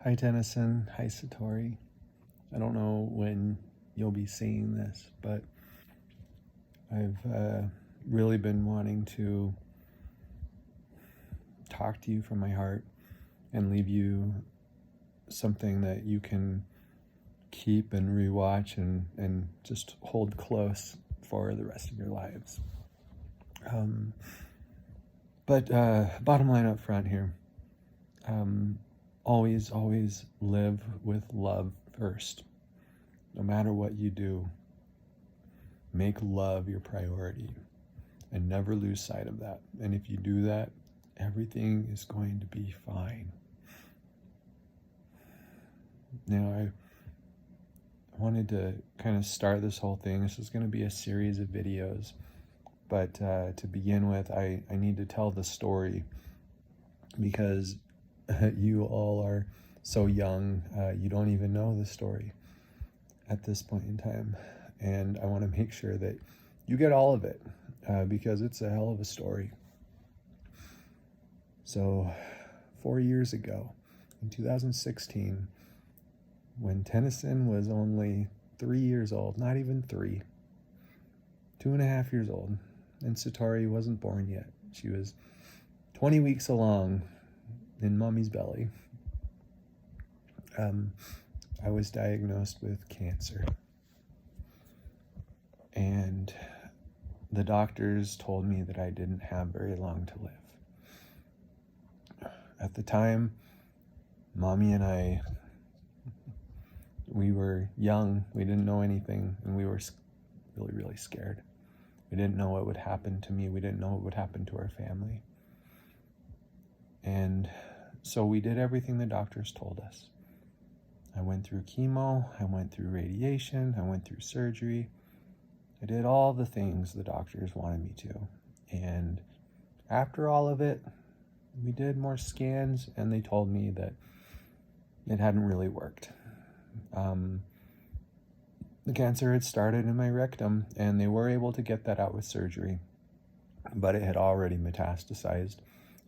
Hi Tennyson, hi Satori. I don't know when you'll be seeing this, but I've really been wanting to talk to you from my heart and leave you something that you can keep and rewatch and just hold close for the rest of your lives. But bottom line up front here, always live with love first. No matter what you do, make love your priority and never lose sight of that. And if you do that, everything is going to be fine. Now, I wanted to kind of start this whole thing. This is going to be a series of videos. But to begin with, I need to tell the story because you all are so young, you don't even know the story at this point in time. And I want to make sure that you get all of it because it's a hell of a story. So 4 years ago, in 2016, when Tennyson was only 3 years old, not even 3, 2.5 years old, and Satori wasn't born yet. She was 20 weeks along in mommy's belly. I was diagnosed with cancer. And the doctors told me that I didn't have very long to live. At the time, mommy and I, we were young, we didn't know anything, and we were really scared. We didn't know what would happen to me. We didn't know what would happen to our family. And so we did everything the doctors told us. I went through chemo, I went through radiation, I went through surgery. I did all the things the doctors wanted me to. And after all of it, we did more scans and they told me that it hadn't really worked. The cancer had started in my rectum and they were able to get that out with surgery, but it had already metastasized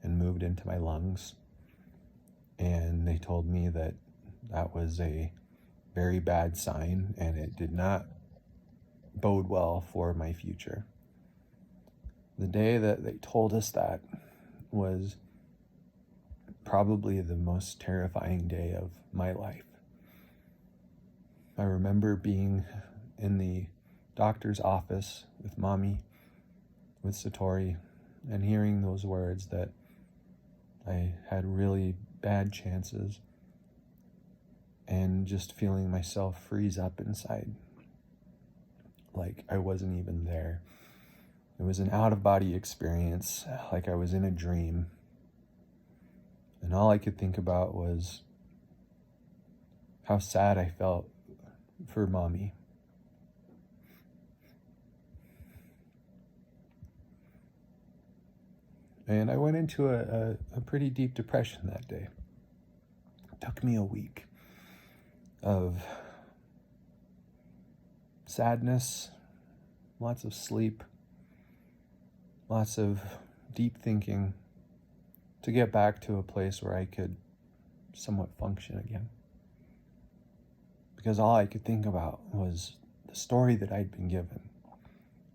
and moved into my lungs. And they told me that that was a very bad sign and it did not bode well for my future. The day that they told us that was probably the most terrifying day of my life. I remember being in the doctor's office with mommy, with Satori, and hearing those words that I had really bad chances and just feeling myself freeze up inside. Like I wasn't even there. It was an out-of-body experience, like I was in a dream. And all I could think about was how sad I felt for mommy. And I went into a pretty deep depression that day. It took me a week of sadness, lots of sleep, lots of deep thinking to get back to a place where I could somewhat function again. Because all I could think about was the story that I'd been given,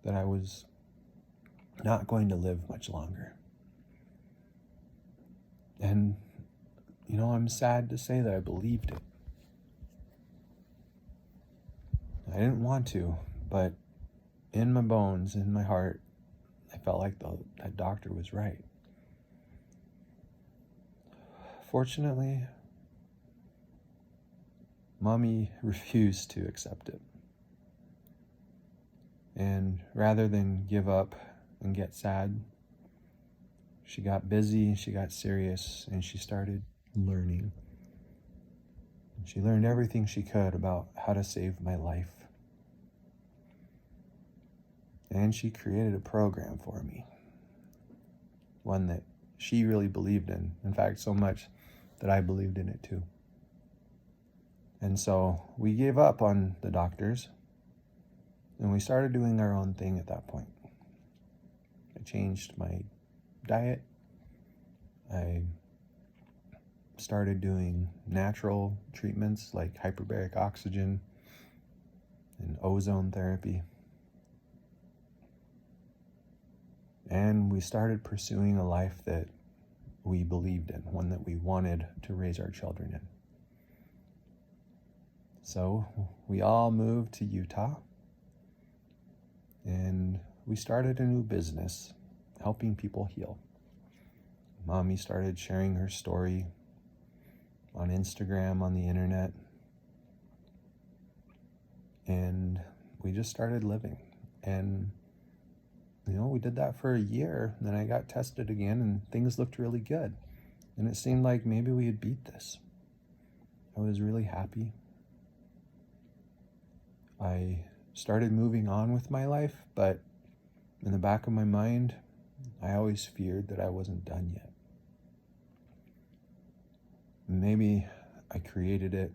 that I was not going to live much longer. And, I'm sad to say that I believed it. I didn't want to, but in my bones, in my heart, I felt like that doctor was right. Fortunately, mommy refused to accept it. And rather than give up and get sad, she got busy, she got serious, and she started learning. She learned everything she could about how to save my life. And she created a program for me, one that she really believed in fact, so much that I believed in it too. And so we gave up on the doctors, and we started doing our own thing at that point. I changed my diet. I started doing natural treatments like hyperbaric oxygen and ozone therapy. And we started pursuing a life that we believed in, one that we wanted to raise our children in. So we all moved to Utah, and we started a new business, helping people heal. Mommy started sharing her story on Instagram, on the internet, and we just started living. And we did that for a year, and then I got tested again, and things looked really good. And it seemed like maybe we had beat this. I was really happy. I started moving on with my life, but in the back of my mind, I always feared that I wasn't done yet. Maybe I created it.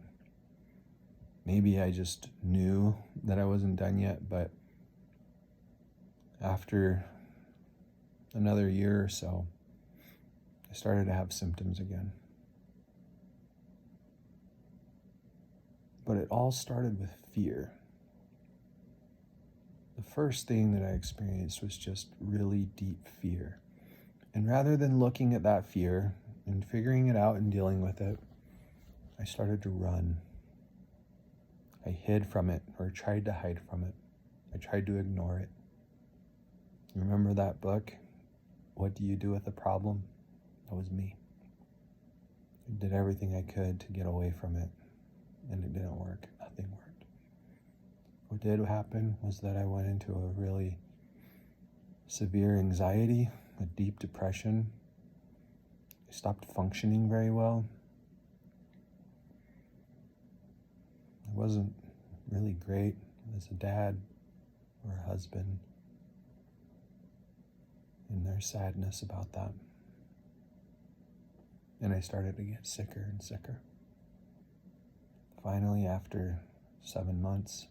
Maybe I just knew that I wasn't done yet, but after another year or so, I started to have symptoms again. But it all started with fear. The first thing that I experienced was just really deep fear. And rather than looking at that fear and figuring it out and dealing with it, I started to run. I hid from it, or tried to hide from it. I tried to ignore it. Remember that book, What Do You Do With a Problem? That was me. I did everything I could to get away from it, and it didn't work. Nothing worked. What did happen was that I went into a really severe anxiety, a deep depression. I stopped functioning very well. I wasn't really great as a dad or a husband, and there's sadness about that. And I started to get sicker and sicker. Finally, after 7 months,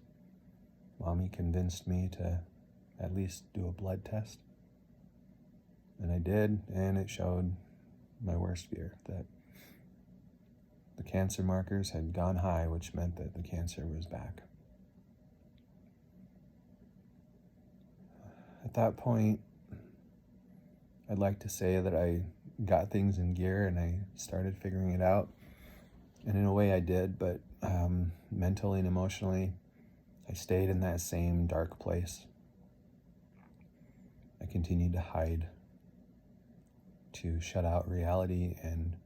Mommy convinced me to at least do a blood test. And I did, and it showed my worst fear, that the cancer markers had gone high, which meant that the cancer was back. At that point, I'd like to say that I got things in gear and I started figuring it out. And in a way I did, but mentally and emotionally, I stayed in that same dark place. I continued to hide, to shut out reality, and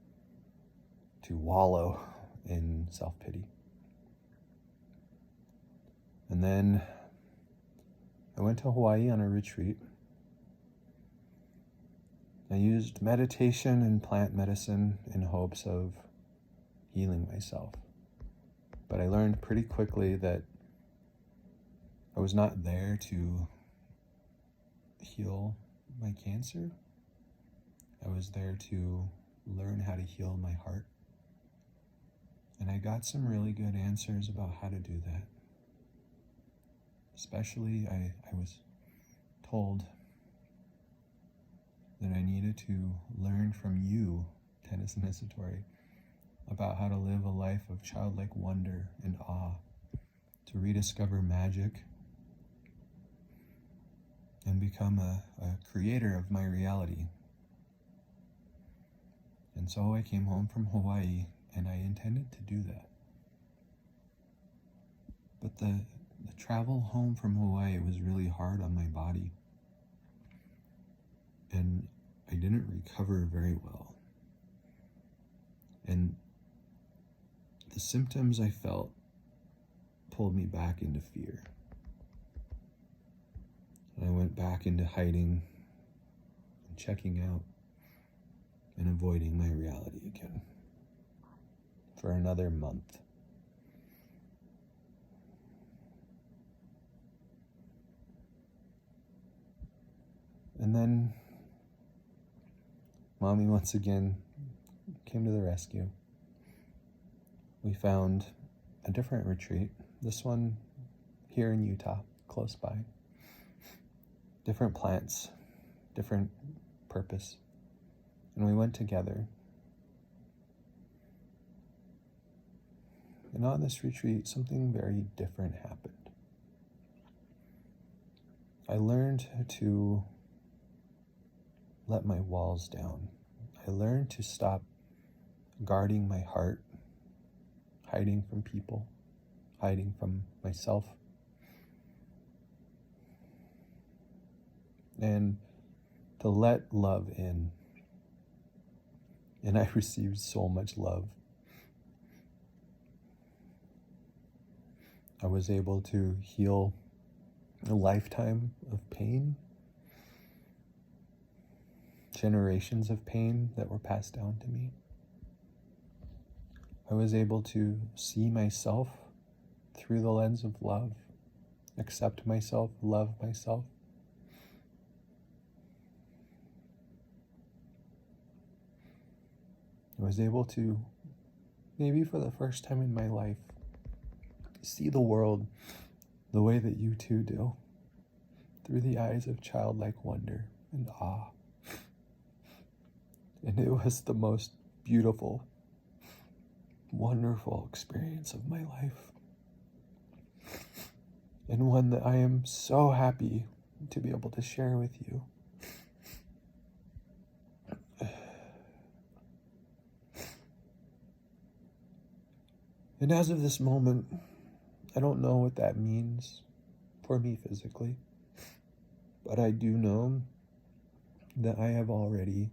to wallow in self-pity. And then I went to Hawaii on a retreat. I used meditation and plant medicine in hopes of healing myself. But I learned pretty quickly that I was not there to heal my cancer. I was there to learn how to heal my heart. And I got some really good answers about how to do that. Especially, I was told that I needed to learn from you, Tennyson and Satori, about how to live a life of childlike wonder and awe, to rediscover magic and become a creator of my reality. And so I came home from Hawaii, and I intended to do that. But the travel home from Hawaii was really hard on my body, and I didn't recover very well. And the symptoms I felt pulled me back into fear. And I went back into hiding and checking out and avoiding my reality again for another month. And then Mommy once again came to the rescue. We found a different retreat, this one here in Utah, close by. Different plants, different purpose. And we went together. And on this retreat, something very different happened. I learned to let my walls down. I learned to stop guarding my heart, hiding from people, hiding from myself, and to let love in. And I received so much love. I was able to heal a lifetime of pain, generations of pain that were passed down to me. I was able to see myself through the lens of love, accept myself, love myself. I was able to, maybe for the first time in my life, see the world the way that you two do, through the eyes of childlike wonder and awe. And it was the most beautiful, wonderful experience of my life. And one that I am so happy to be able to share with you. And as of this moment, I don't know what that means for me physically, but I do know that I have already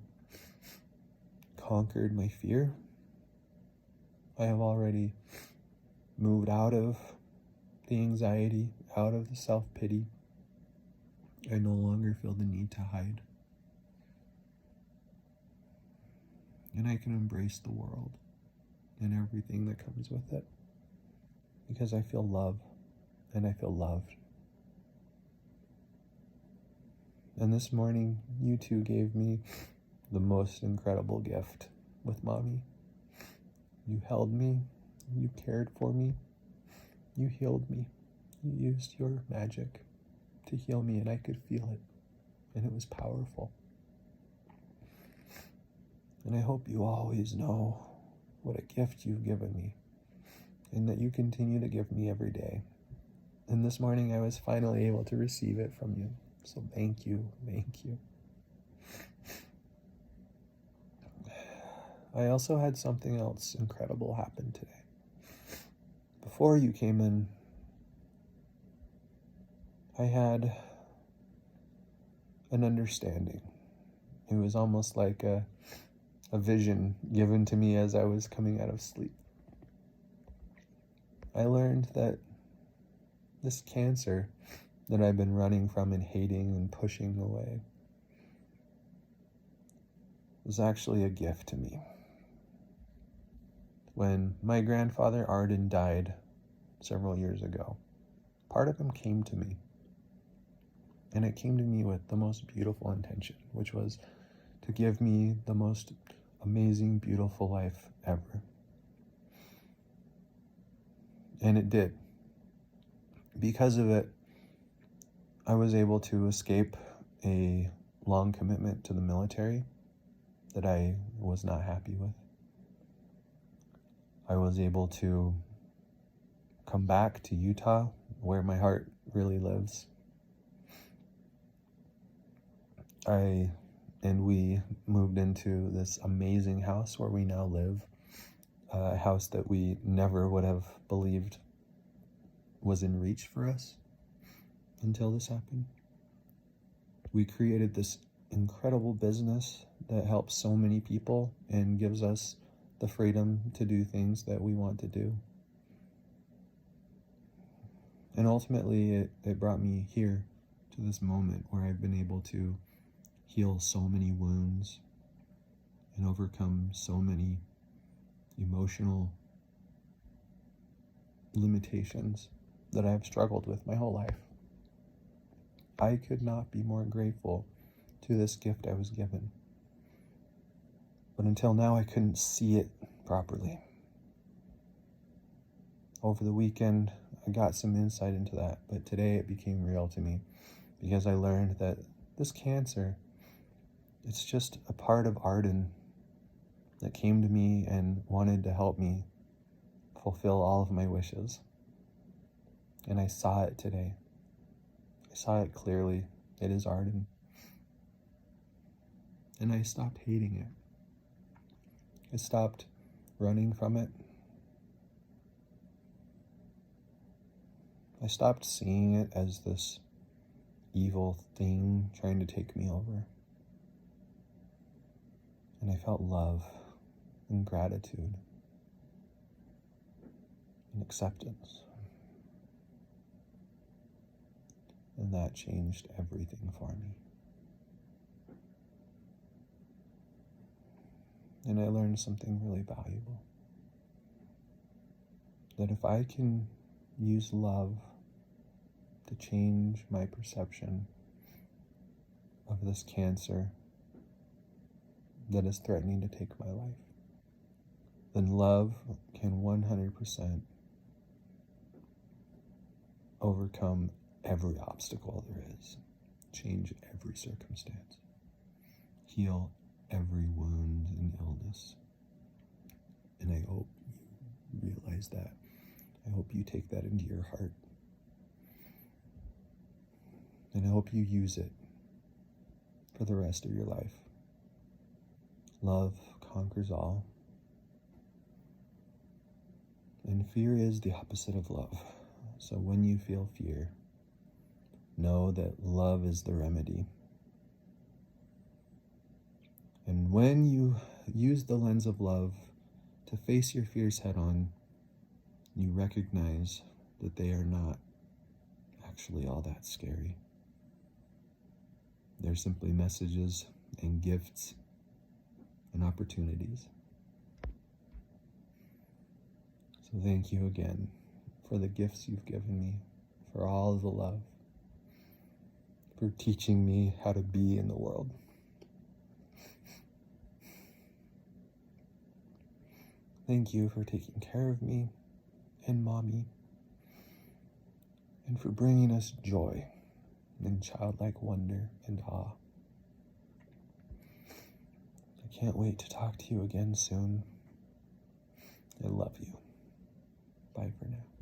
conquered my fear. I have already moved out of the anxiety, out of the self-pity. I no longer feel the need to hide. And I can embrace the world and everything that comes with it, because I feel love and I feel loved. And this morning, you two gave me the most incredible gift with Mommy. You held me, you cared for me, you healed me. You used your magic to heal me, and I could feel it, and it was powerful. And I hope you always know what a gift you've given me, and that you continue to give me every day. And this morning I was finally able to receive it from you. So thank you, thank you. I also had something else incredible happen today. Before you came in, I had an understanding. It was almost like a vision given to me as I was coming out of sleep. I learned that this cancer that I've been running from and hating and pushing away was actually a gift to me. When my grandfather Arden died several years ago, part of him came to me. And it came to me with the most beautiful intention, which was to give me the most amazing, beautiful life ever. And it did. Because of it, I was able to escape a long commitment to the military that I was not happy with. I was able to come back to Utah, where my heart really lives. We moved into this amazing house where we now live, a house that we never would have believed was in reach for us until this happened. We created this incredible business that helps so many people and gives us the freedom to do things that we want to do. And ultimately, it brought me here to this moment where I've been able to heal so many wounds and overcome so many emotional limitations that I've struggled with my whole life. I could not be more grateful to this gift I was given. But until now, I couldn't see it properly. Over the weekend, I got some insight into that, but today it became real to me because I learned that this cancer, it's just a part of Arden that came to me and wanted to help me fulfill all of my wishes. And I saw it today. I saw it clearly. It is Arden. And I stopped hating it. I stopped running from it. I stopped seeing it as this evil thing trying to take me over. And I felt love and gratitude and acceptance. And that changed everything for me. And I learned something really valuable. That if I can use love to change my perception of this cancer that is threatening to take my life, then love can 100% overcome every obstacle there is, change every circumstance, heal every wound and illness. And I hope you realize that. I hope you take that into your heart. And I hope you use it for the rest of your life. Love conquers all. And fear is the opposite of love. So when you feel fear, know that love is the remedy. And when you use the lens of love to face your fears head on, you recognize that they are not actually all that scary. They're simply messages and gifts and opportunities. So thank you again for the gifts you've given me, for all the love, for teaching me how to be in the world. Thank you for taking care of me and Mommy, and for bringing us joy and childlike wonder and awe. I can't wait to talk to you again soon. I love you. Bye for now.